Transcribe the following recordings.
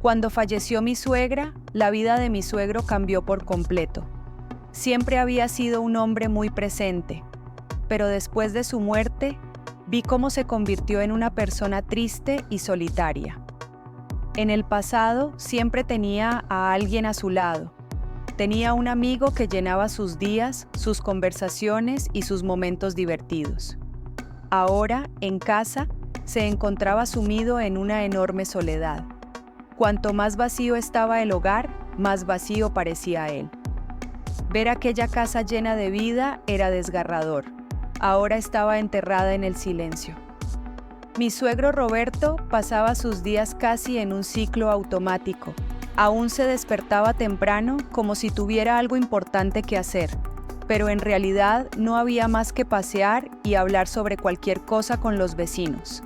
Cuando falleció mi suegra, la vida de mi suegro cambió por completo. Siempre había sido un hombre muy presente, pero después de su muerte, vi cómo se convirtió en una persona triste y solitaria. En el pasado siempre tenía a alguien a su lado. Tenía un amigo que llenaba sus días, sus conversaciones y sus momentos divertidos. Ahora, en casa, se encontraba sumido en una enorme soledad. Cuanto más vacío estaba el hogar, más vacío parecía él. Ver aquella casa llena de vida era desgarrador. Ahora estaba enterrada en el silencio. Mi suegro Roberto pasaba sus días casi en un ciclo automático. Aún se despertaba temprano como si tuviera algo importante que hacer, pero en realidad no había más que pasear y hablar sobre cualquier cosa con los vecinos.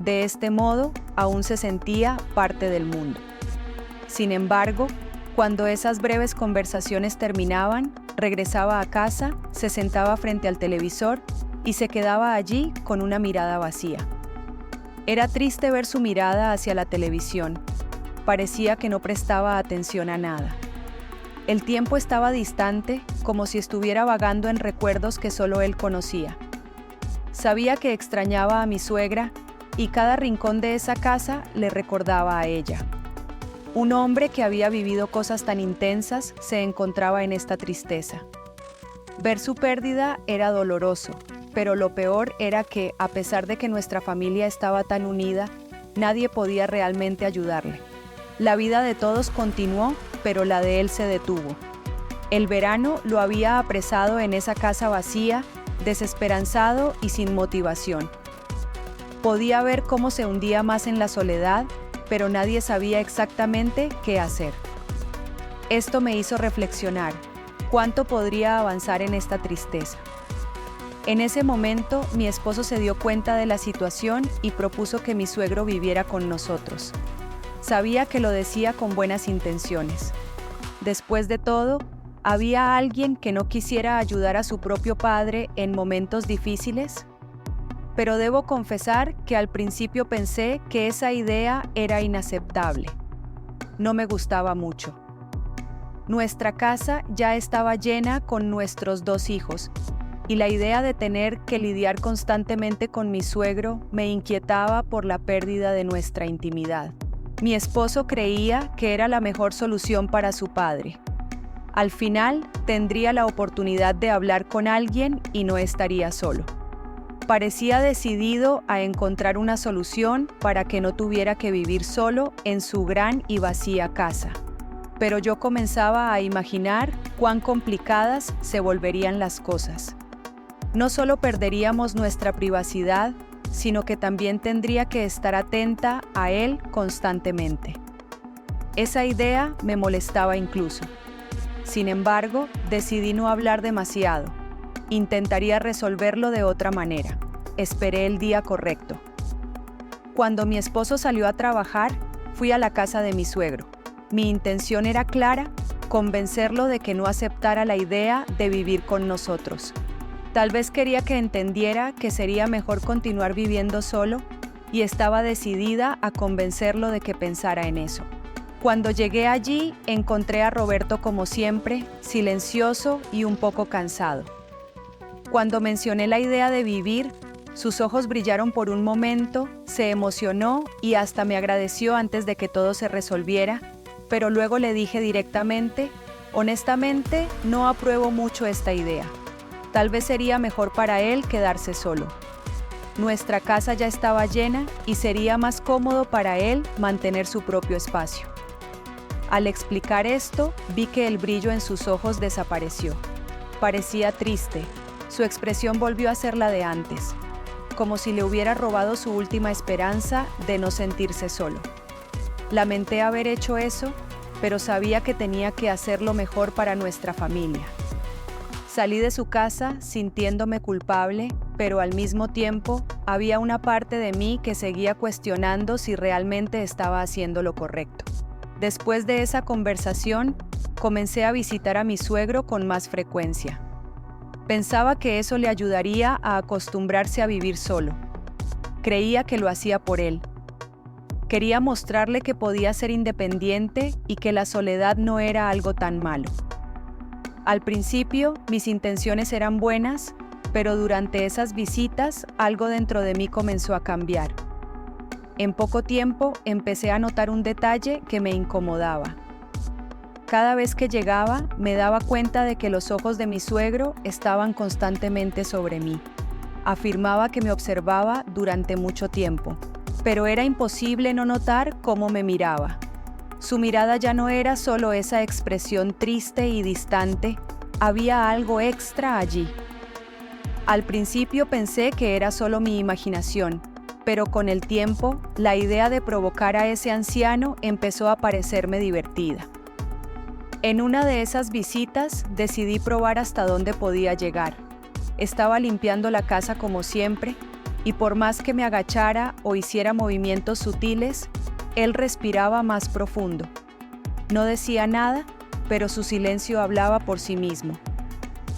De este modo, aún se sentía parte del mundo. Sin embargo, cuando esas breves conversaciones terminaban, regresaba a casa, se sentaba frente al televisor y se quedaba allí con una mirada vacía. Era triste ver su mirada hacia la televisión. Parecía que no prestaba atención a nada. El tiempo estaba distante, como si estuviera vagando en recuerdos que solo él conocía. Sabía que extrañaba a mi suegra y cada rincón de esa casa le recordaba a ella. Un hombre que había vivido cosas tan intensas se encontraba en esta tristeza. Ver su pérdida era doloroso, pero lo peor era que, a pesar de que nuestra familia estaba tan unida, nadie podía realmente ayudarle. La vida de todos continuó, pero la de él se detuvo. El verano lo había apresado en esa casa vacía, desesperanzado y sin motivación. Podía ver cómo se hundía más en la soledad, pero nadie sabía exactamente qué hacer. Esto me hizo reflexionar, ¿cuánto podría avanzar en esta tristeza? En ese momento, mi esposo se dio cuenta de la situación y propuso que mi suegro viviera con nosotros. Sabía que lo decía con buenas intenciones. Después de todo, ¿había alguien que no quisiera ayudar a su propio padre en momentos difíciles? Pero debo confesar que al principio pensé que esa idea era inaceptable. No me gustaba mucho. Nuestra casa ya estaba llena con nuestros 2 hijos, y la idea de tener que lidiar constantemente con mi suegro me inquietaba por la pérdida de nuestra intimidad. Mi esposo creía que era la mejor solución para su padre. Al final, tendría la oportunidad de hablar con alguien y no estaría solo. Parecía decidido a encontrar una solución para que no tuviera que vivir solo en su gran y vacía casa. Pero yo comenzaba a imaginar cuán complicadas se volverían las cosas. No solo perderíamos nuestra privacidad, sino que también tendría que estar atenta a él constantemente. Esa idea me molestaba incluso. Sin embargo, decidí no hablar demasiado. Intentaría resolverlo de otra manera. Esperé el día correcto. Cuando mi esposo salió a trabajar, fui a la casa de mi suegro. Mi intención era clara, convencerlo de que no aceptara la idea de vivir con nosotros. Tal vez quería que entendiera que sería mejor continuar viviendo solo y estaba decidida a convencerlo de que pensara en eso. Cuando llegué allí, encontré a Roberto como siempre, silencioso y un poco cansado. Cuando mencioné la idea de vivir, sus ojos brillaron por un momento, se emocionó y hasta me agradeció antes de que todo se resolviera, pero luego le dije directamente, honestamente, no apruebo mucho esta idea. Tal vez sería mejor para él quedarse solo. Nuestra casa ya estaba llena y sería más cómodo para él mantener su propio espacio. Al explicar esto, vi que el brillo en sus ojos desapareció. Parecía triste. Su expresión volvió a ser la de antes, como si le hubiera robado su última esperanza de no sentirse solo. Lamenté haber hecho eso, pero sabía que tenía que hacerlo mejor para nuestra familia. Salí de su casa sintiéndome culpable, pero al mismo tiempo había una parte de mí que seguía cuestionando si realmente estaba haciendo lo correcto. Después de esa conversación, comencé a visitar a mi suegro con más frecuencia. Pensaba que eso le ayudaría a acostumbrarse a vivir solo. Creía que lo hacía por él. Quería mostrarle que podía ser independiente y que la soledad no era algo tan malo. Al principio, mis intenciones eran buenas, pero durante esas visitas, algo dentro de mí comenzó a cambiar. En poco tiempo, empecé a notar un detalle que me incomodaba. Cada vez que llegaba, me daba cuenta de que los ojos de mi suegro estaban constantemente sobre mí. Afirmaba que me observaba durante mucho tiempo, pero era imposible no notar cómo me miraba. Su mirada ya no era solo esa expresión triste y distante, había algo extra allí. Al principio pensé que era solo mi imaginación, pero con el tiempo, la idea de provocar a ese anciano empezó a parecerme divertida. En una de esas visitas decidí probar hasta dónde podía llegar. Estaba limpiando la casa como siempre, y por más que me agachara o hiciera movimientos sutiles, él respiraba más profundo. No decía nada, pero su silencio hablaba por sí mismo.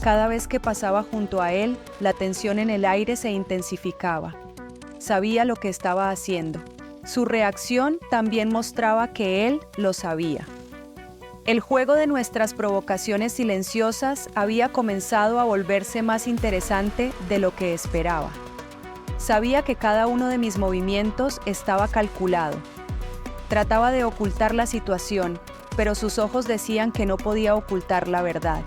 Cada vez que pasaba junto a él, la tensión en el aire se intensificaba. Sabía lo que estaba haciendo. Su reacción también mostraba que él lo sabía. El juego de nuestras provocaciones silenciosas había comenzado a volverse más interesante de lo que esperaba. Sabía que cada uno de mis movimientos estaba calculado. Trataba de ocultar la situación, pero sus ojos decían que no podía ocultar la verdad.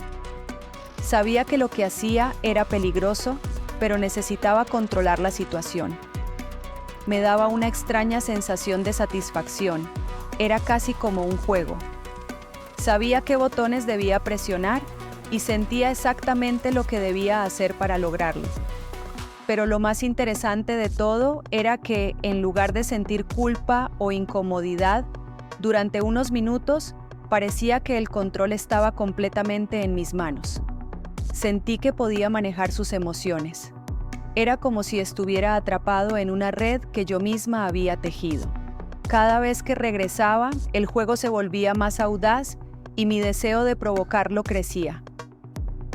Sabía que lo que hacía era peligroso, pero necesitaba controlar la situación. Me daba una extraña sensación de satisfacción. Era casi como un juego. Sabía qué botones debía presionar y sentía exactamente lo que debía hacer para lograrlo. Pero lo más interesante de todo era que, en lugar de sentir culpa o incomodidad, durante unos minutos parecía que el control estaba completamente en mis manos. Sentí que podía manejar sus emociones. Era como si estuviera atrapado en una red que yo misma había tejido. Cada vez que regresaba, el juego se volvía más audaz y mi deseo de provocarlo crecía.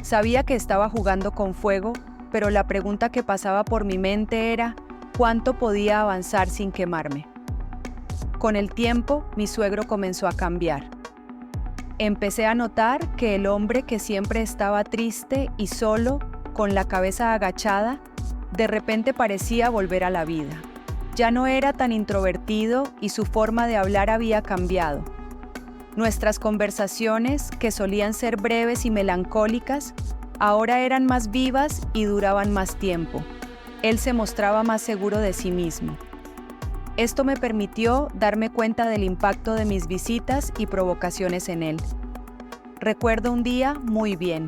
Sabía que estaba jugando con fuego, pero la pregunta que pasaba por mi mente era ¿cuánto podía avanzar sin quemarme? Con el tiempo, mi suegro comenzó a cambiar. Empecé a notar que el hombre que siempre estaba triste y solo, con la cabeza agachada, de repente parecía volver a la vida. Ya no era tan introvertido y su forma de hablar había cambiado. Nuestras conversaciones, que solían ser breves y melancólicas, ahora eran más vivas y duraban más tiempo. Él se mostraba más seguro de sí mismo. Esto me permitió darme cuenta del impacto de mis visitas y provocaciones en él. Recuerdo un día muy bien.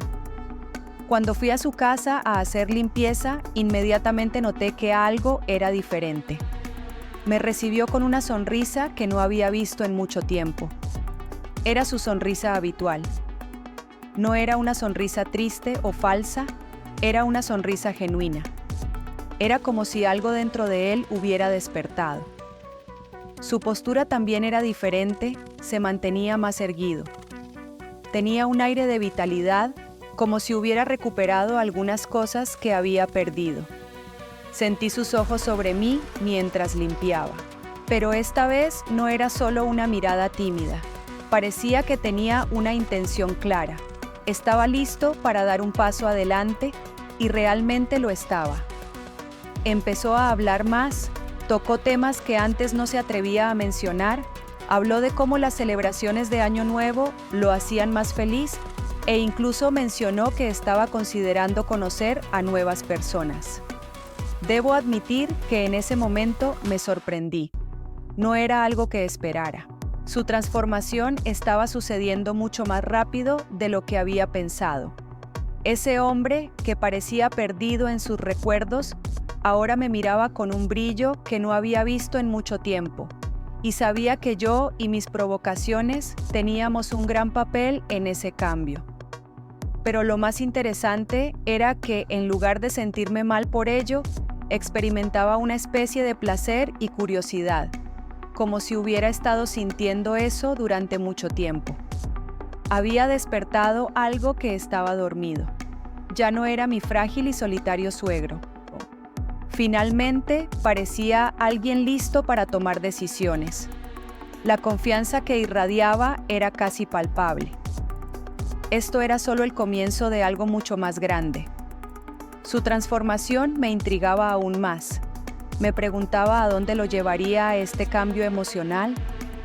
Cuando fui a su casa a hacer limpieza, inmediatamente noté que algo era diferente. Me recibió con una sonrisa que no había visto en mucho tiempo. Era su sonrisa habitual. No era una sonrisa triste o falsa, era una sonrisa genuina. Era como si algo dentro de él hubiera despertado. Su postura también era diferente, se mantenía más erguido. Tenía un aire de vitalidad, como si hubiera recuperado algunas cosas que había perdido. Sentí sus ojos sobre mí mientras limpiaba. Pero esta vez no era solo una mirada tímida. Parecía que tenía una intención clara. Estaba listo para dar un paso adelante y realmente lo estaba. Empezó a hablar más, tocó temas que antes no se atrevía a mencionar, habló de cómo las celebraciones de Año Nuevo lo hacían más feliz e incluso mencionó que estaba considerando conocer a nuevas personas. Debo admitir que en ese momento me sorprendí. No era algo que esperara. Su transformación estaba sucediendo mucho más rápido de lo que había pensado. Ese hombre, que parecía perdido en sus recuerdos, ahora me miraba con un brillo que no había visto en mucho tiempo, y sabía que yo y mis provocaciones teníamos un gran papel en ese cambio. Pero lo más interesante era que, en lugar de sentirme mal por ello, experimentaba una especie de placer y curiosidad, como si hubiera estado sintiendo eso durante mucho tiempo. Había despertado algo que estaba dormido. Ya no era mi frágil y solitario suegro. Finalmente, parecía alguien listo para tomar decisiones. La confianza que irradiaba era casi palpable. Esto era solo el comienzo de algo mucho más grande. Su transformación me intrigaba aún más. Me preguntaba a dónde lo llevaría a este cambio emocional,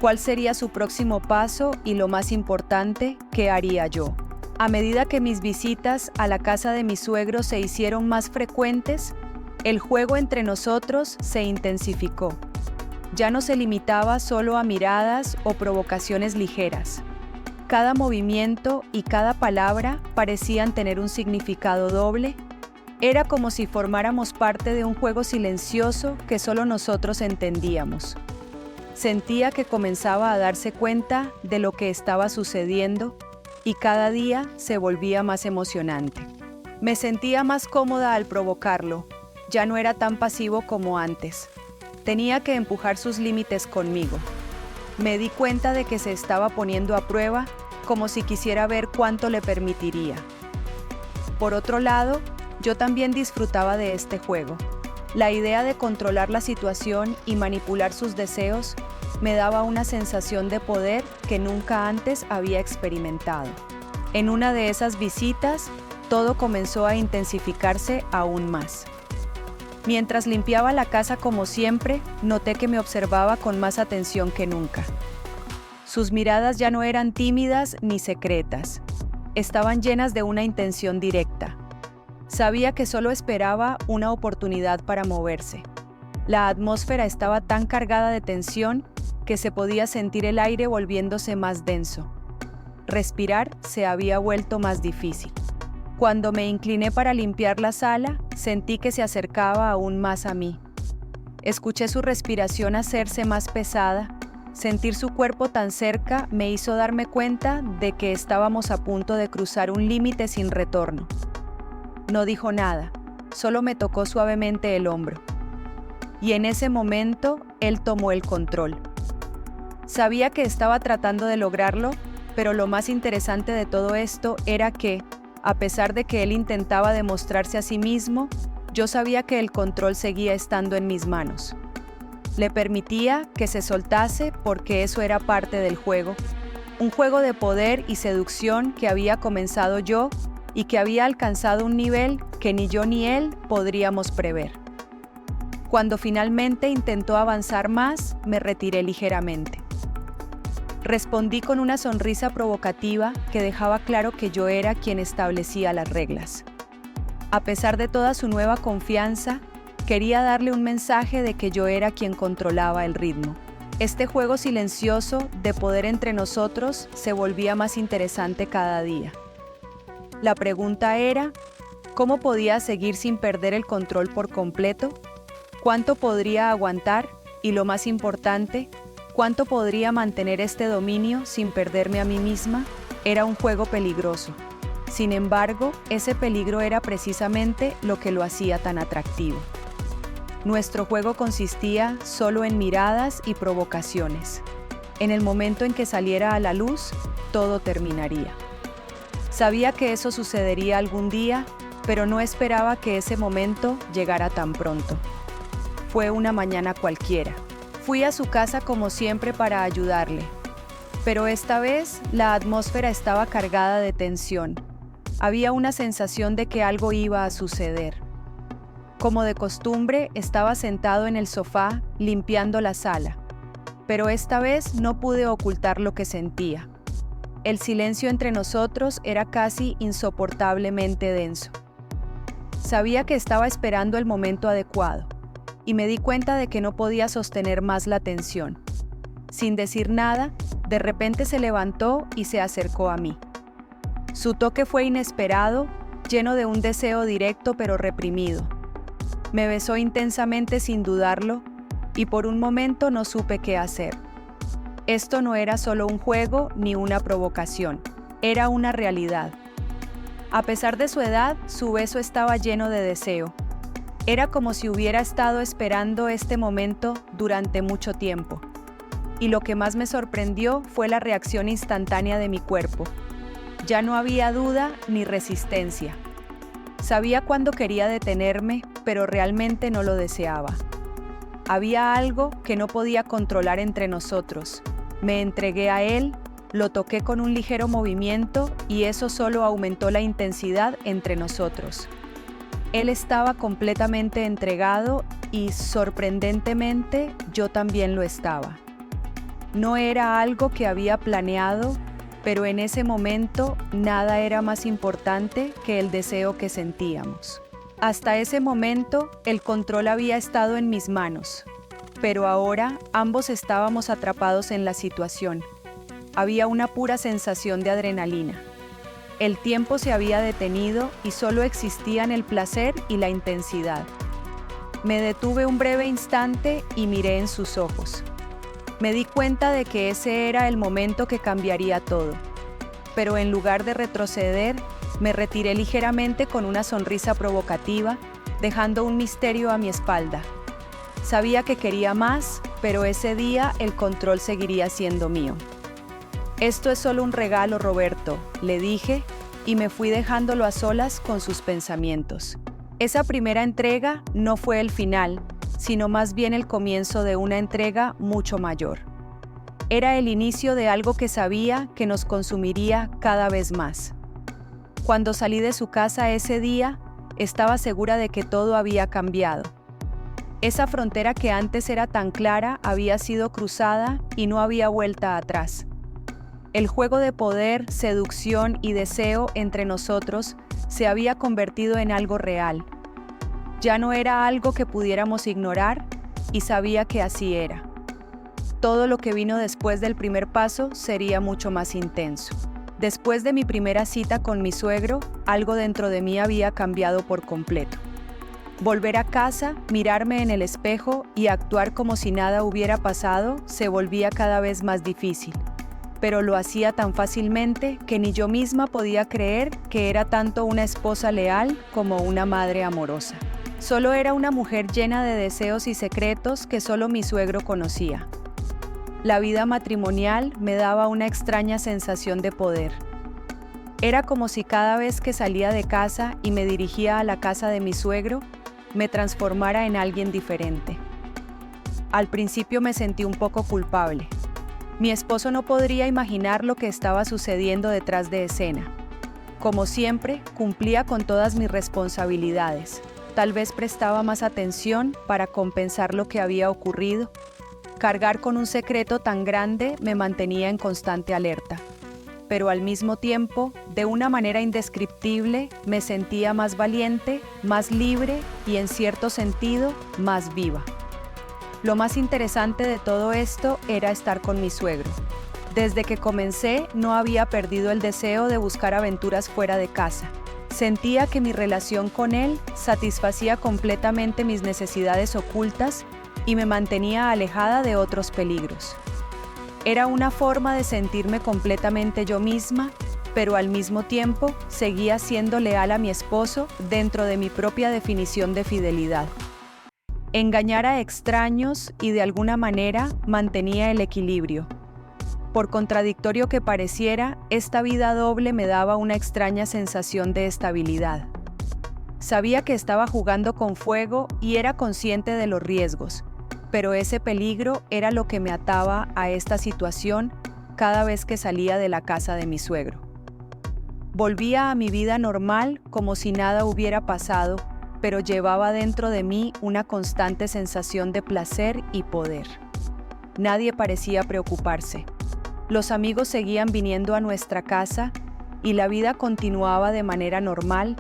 cuál sería su próximo paso y, lo más importante, qué haría yo. A medida que mis visitas a la casa de mi suegro se hicieron más frecuentes, el juego entre nosotros se intensificó. Ya no se limitaba solo a miradas o provocaciones ligeras. Cada movimiento y cada palabra parecían tener un significado doble. Era como si formáramos parte de un juego silencioso que solo nosotros entendíamos. Sentía que comenzaba a darse cuenta de lo que estaba sucediendo y cada día se volvía más emocionante. Me sentía más cómoda al provocarlo. Ya no era tan pasivo como antes. Tenía que empujar sus límites conmigo. Me di cuenta de que se estaba poniendo a prueba, como si quisiera ver cuánto le permitiría. Por otro lado, yo también disfrutaba de este juego. La idea de controlar la situación y manipular sus deseos me daba una sensación de poder que nunca antes había experimentado. En una de esas visitas, todo comenzó a intensificarse aún más. Mientras limpiaba la casa como siempre, noté que me observaba con más atención que nunca. Sus miradas ya no eran tímidas ni secretas. Estaban llenas de una intención directa. Sabía que solo esperaba una oportunidad para moverse. La atmósfera estaba tan cargada de tensión que se podía sentir el aire volviéndose más denso. Respirar se había vuelto más difícil. Cuando me incliné para limpiar la sala, sentí que se acercaba aún más a mí. Escuché su respiración hacerse más pesada. Sentir su cuerpo tan cerca me hizo darme cuenta de que estábamos a punto de cruzar un límite sin retorno. No dijo nada, solo me tocó suavemente el hombro. Y en ese momento, él tomó el control. Sabía que estaba tratando de lograrlo, pero lo más interesante de todo esto era que, a pesar de que él intentaba demostrarse a sí mismo, yo sabía que el control seguía estando en mis manos. Le permitía que se soltase porque eso era parte del juego, un juego de poder y seducción que había comenzado yo y que había alcanzado un nivel que ni yo ni él podríamos prever. Cuando finalmente intentó avanzar más, me retiré ligeramente. Respondí con una sonrisa provocativa que dejaba claro que yo era quien establecía las reglas. A pesar de toda su nueva confianza, quería darle un mensaje de que yo era quien controlaba el ritmo. Este juego silencioso de poder entre nosotros se volvía más interesante cada día. La pregunta era, ¿cómo podía seguir sin perder el control por completo? ¿Cuánto podría aguantar? Y lo más importante, ¿cuánto podría mantener este dominio sin perderme a mí misma? Era un juego peligroso. Sin embargo, ese peligro era precisamente lo que lo hacía tan atractivo. Nuestro juego consistía solo en miradas y provocaciones. En el momento en que saliera a la luz, todo terminaría. Sabía que eso sucedería algún día, pero no esperaba que ese momento llegara tan pronto. Fue una mañana cualquiera. Fui a su casa como siempre para ayudarle, pero esta vez la atmósfera estaba cargada de tensión. Había una sensación de que algo iba a suceder. Como de costumbre, estaba sentado en el sofá limpiando la sala, pero esta vez no pude ocultar lo que sentía. El silencio entre nosotros era casi insoportablemente denso. Sabía que estaba esperando el momento adecuado, y me di cuenta de que no podía sostener más la tensión. Sin decir nada, de repente se levantó y se acercó a mí. Su toque fue inesperado, lleno de un deseo directo pero reprimido. Me besó intensamente sin dudarlo, y por un momento no supe qué hacer. Esto no era solo un juego ni una provocación, era una realidad. A pesar de su edad, su beso estaba lleno de deseo. Era como si hubiera estado esperando este momento durante mucho tiempo. Y lo que más me sorprendió fue la reacción instantánea de mi cuerpo. Ya no había duda ni resistencia. Sabía cuándo quería detenerme, pero realmente no lo deseaba. Había algo que no podía controlar entre nosotros. Me entregué a él, lo toqué con un ligero movimiento y eso solo aumentó la intensidad entre nosotros. Él estaba completamente entregado y, sorprendentemente, yo también lo estaba. No era algo que había planeado, pero en ese momento nada era más importante que el deseo que sentíamos. Hasta ese momento, el control había estado en mis manos, pero ahora ambos estábamos atrapados en la situación. Había una pura sensación de adrenalina. El tiempo se había detenido y solo existían el placer y la intensidad. Me detuve un breve instante y miré en sus ojos. Me di cuenta de que ese era el momento que cambiaría todo. Pero en lugar de retroceder, me retiré ligeramente con una sonrisa provocativa, dejando un misterio a mi espalda. Sabía que quería más, pero ese día el control seguiría siendo mío. «Esto es solo un regalo, Roberto», le dije, y me fui dejándolo a solas con sus pensamientos. Esa primera entrega no fue el final, sino más bien el comienzo de una entrega mucho mayor. Era el inicio de algo que sabía que nos consumiría cada vez más. Cuando salí de su casa ese día, estaba segura de que todo había cambiado. Esa frontera que antes era tan clara había sido cruzada y no había vuelta atrás. El juego de poder, seducción y deseo entre nosotros se había convertido en algo real. Ya no era algo que pudiéramos ignorar y sabía que así era. Todo lo que vino después del primer paso sería mucho más intenso. Después de mi primera cita con mi suegro, algo dentro de mí había cambiado por completo. Volver a casa, mirarme en el espejo y actuar como si nada hubiera pasado se volvía cada vez más difícil. Pero lo hacía tan fácilmente que ni yo misma podía creer que era tanto una esposa leal como una madre amorosa. Solo era una mujer llena de deseos y secretos que solo mi suegro conocía. La vida matrimonial me daba una extraña sensación de poder. Era como si cada vez que salía de casa y me dirigía a la casa de mi suegro, me transformara en alguien diferente. Al principio me sentí un poco culpable. Mi esposo no podría imaginar lo que estaba sucediendo detrás de escena. Como siempre, cumplía con todas mis responsabilidades. Tal vez prestaba más atención para compensar lo que había ocurrido. Cargar con un secreto tan grande me mantenía en constante alerta. Pero al mismo tiempo, de una manera indescriptible, me sentía más valiente, más libre y, en cierto sentido, más viva. Lo más interesante de todo esto era estar con mi suegro. Desde que comencé, no había perdido el deseo de buscar aventuras fuera de casa. Sentía que mi relación con él satisfacía completamente mis necesidades ocultas y me mantenía alejada de otros peligros. Era una forma de sentirme completamente yo misma, pero al mismo tiempo seguía siendo leal a mi esposo dentro de mi propia definición de fidelidad. Engañar a extraños y de alguna manera mantenía el equilibrio. Por contradictorio que pareciera, esta vida doble me daba una extraña sensación de estabilidad. Sabía que estaba jugando con fuego y era consciente de los riesgos, pero ese peligro era lo que me ataba a esta situación cada vez que salía de la casa de mi suegro. Volvía a mi vida normal como si nada hubiera pasado, pero llevaba dentro de mí una constante sensación de placer y poder. Nadie parecía preocuparse. Los amigos seguían viniendo a nuestra casa y la vida continuaba de manera normal,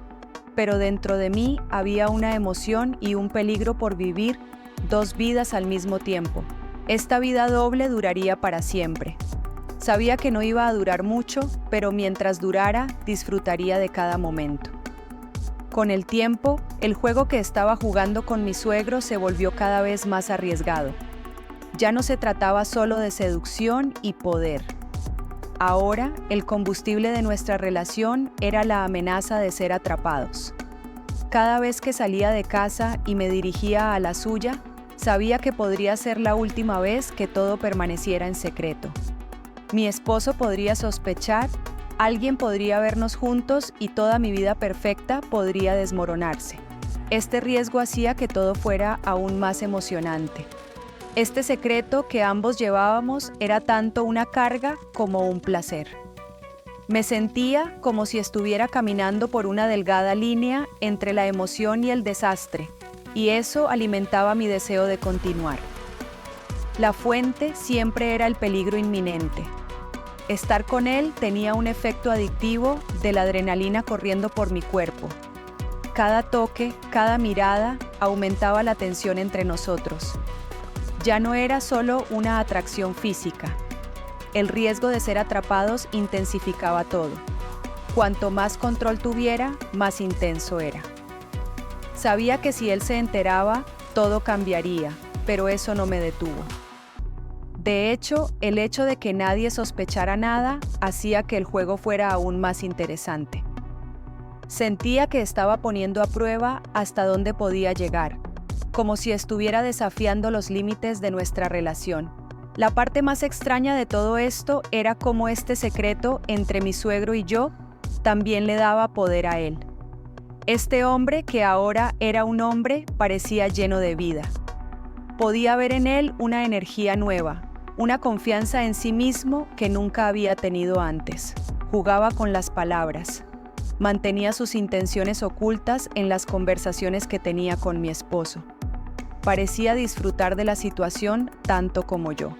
pero dentro de mí había una emoción y un peligro por vivir dos vidas al mismo tiempo. Esta vida doble duraría para siempre. Sabía que no iba a durar mucho, pero mientras durara, disfrutaría de cada momento. Con el tiempo, el juego que estaba jugando con mi suegro se volvió cada vez más arriesgado. Ya no se trataba solo de seducción y poder. Ahora, el combustible de nuestra relación era la amenaza de ser atrapados. Cada vez que salía de casa y me dirigía a la suya, sabía que podría ser la última vez que todo permaneciera en secreto. Mi esposo podría sospechar, alguien podría vernos juntos y toda mi vida perfecta podría desmoronarse. Este riesgo hacía que todo fuera aún más emocionante. Este secreto que ambos llevábamos era tanto una carga como un placer. Me sentía como si estuviera caminando por una delgada línea entre la emoción y el desastre, y eso alimentaba mi deseo de continuar. La fuente siempre era el peligro inminente. Estar con él tenía un efecto adictivo de la adrenalina corriendo por mi cuerpo. Cada toque, cada mirada aumentaba la tensión entre nosotros. Ya no era solo una atracción física. El riesgo de ser atrapados intensificaba todo. Cuanto más control tuviera, más intenso era. Sabía que si él se enteraba, todo cambiaría, pero eso no me detuvo. De hecho, el hecho de que nadie sospechara nada hacía que el juego fuera aún más interesante. Sentía que estaba poniendo a prueba hasta dónde podía llegar, como si estuviera desafiando los límites de nuestra relación. La parte más extraña de todo esto era cómo este secreto entre mi suegro y yo también le daba poder a él. Este hombre, que ahora era un hombre, parecía lleno de vida. Podía ver en él una energía nueva, una confianza en sí mismo que nunca había tenido antes. Jugaba con las palabras. Mantenía sus intenciones ocultas en las conversaciones que tenía con mi esposo. Parecía disfrutar de la situación tanto como yo.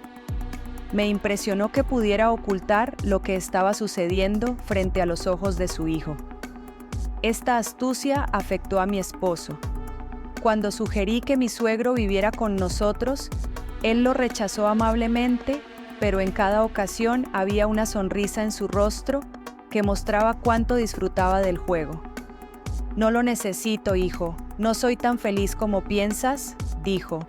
Me impresionó que pudiera ocultar lo que estaba sucediendo frente a los ojos de su hijo. Esta astucia afectó a mi esposo. Cuando sugerí que mi suegro viviera con nosotros, él lo rechazó amablemente, pero en cada ocasión había una sonrisa en su rostro que mostraba cuánto disfrutaba del juego. «No lo necesito, hijo. No soy tan feliz como piensas», dijo.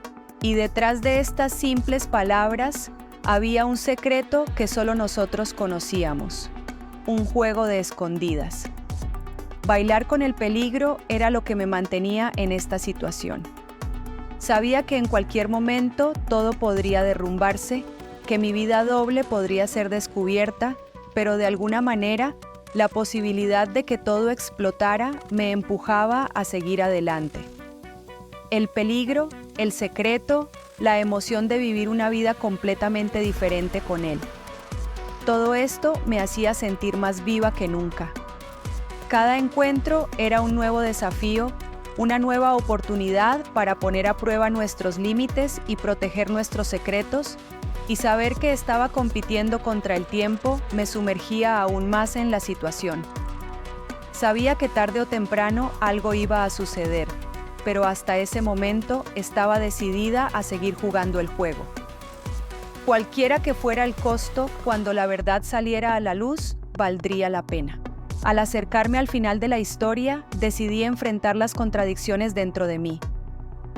Y detrás de estas simples palabras había un secreto que solo nosotros conocíamos. Un juego de escondidas. Bailar con el peligro era lo que me mantenía en esta situación. Sabía que en cualquier momento todo podría derrumbarse, que mi vida doble podría ser descubierta, pero de alguna manera la posibilidad de que todo explotara me empujaba a seguir adelante. El peligro, el secreto, la emoción de vivir una vida completamente diferente con él. Todo esto me hacía sentir más viva que nunca. Cada encuentro era un nuevo desafío, una nueva oportunidad para poner a prueba nuestros límites y proteger nuestros secretos, y saber que estaba compitiendo contra el tiempo me sumergía aún más en la situación. Sabía que tarde o temprano algo iba a suceder, pero hasta ese momento estaba decidida a seguir jugando el juego. Cualquiera que fuera el costo, cuando la verdad saliera a la luz, valdría la pena. Al acercarme al final de la historia, decidí enfrentar las contradicciones dentro de mí.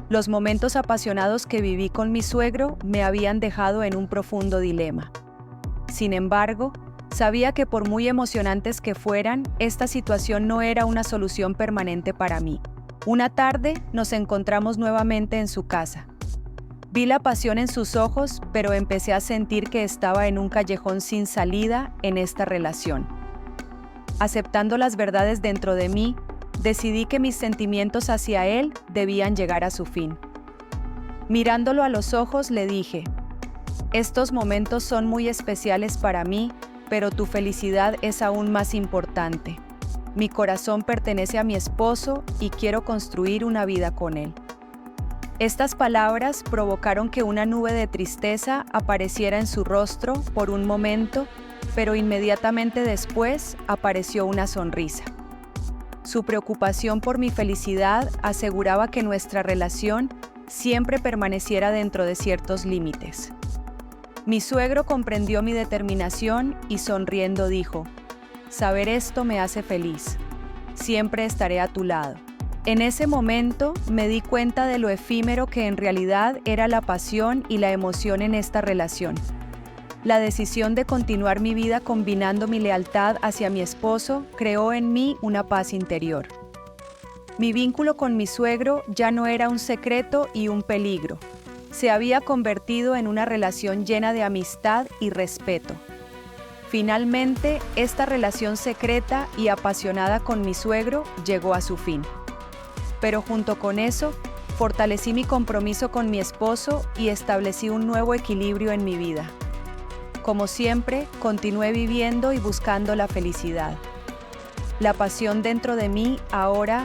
Los momentos apasionados que viví con mi suegro me habían dejado en un profundo dilema. Sin embargo, sabía que por muy emocionantes que fueran, esta situación no era una solución permanente para mí. Una tarde nos encontramos nuevamente en su casa. Vi la pasión en sus ojos, pero empecé a sentir que estaba en un callejón sin salida en esta relación. Aceptando las verdades dentro de mí, decidí que mis sentimientos hacia él debían llegar a su fin. Mirándolo a los ojos, le dije: «Estos momentos son muy especiales para mí, pero tu felicidad es aún más importante. Mi corazón pertenece a mi esposo y quiero construir una vida con él». Estas palabras provocaron que una nube de tristeza apareciera en su rostro por un momento, pero inmediatamente después apareció una sonrisa. Su preocupación por mi felicidad aseguraba que nuestra relación siempre permaneciera dentro de ciertos límites. Mi suegro comprendió mi determinación y sonriendo dijo: «Saber esto me hace feliz. Siempre estaré a tu lado». En ese momento me di cuenta de lo efímero que en realidad era la pasión y la emoción en esta relación. La decisión de continuar mi vida combinando mi lealtad hacia mi esposo creó en mí una paz interior. Mi vínculo con mi suegro ya no era un secreto y un peligro. Se había convertido en una relación llena de amistad y respeto. Finalmente, esta relación secreta y apasionada con mi suegro llegó a su fin. pero junto con eso, fortalecí mi compromiso con mi esposo y establecí un nuevo equilibrio en mi vida. Como siempre, continué viviendo y buscando la felicidad. La pasión dentro de mí ahora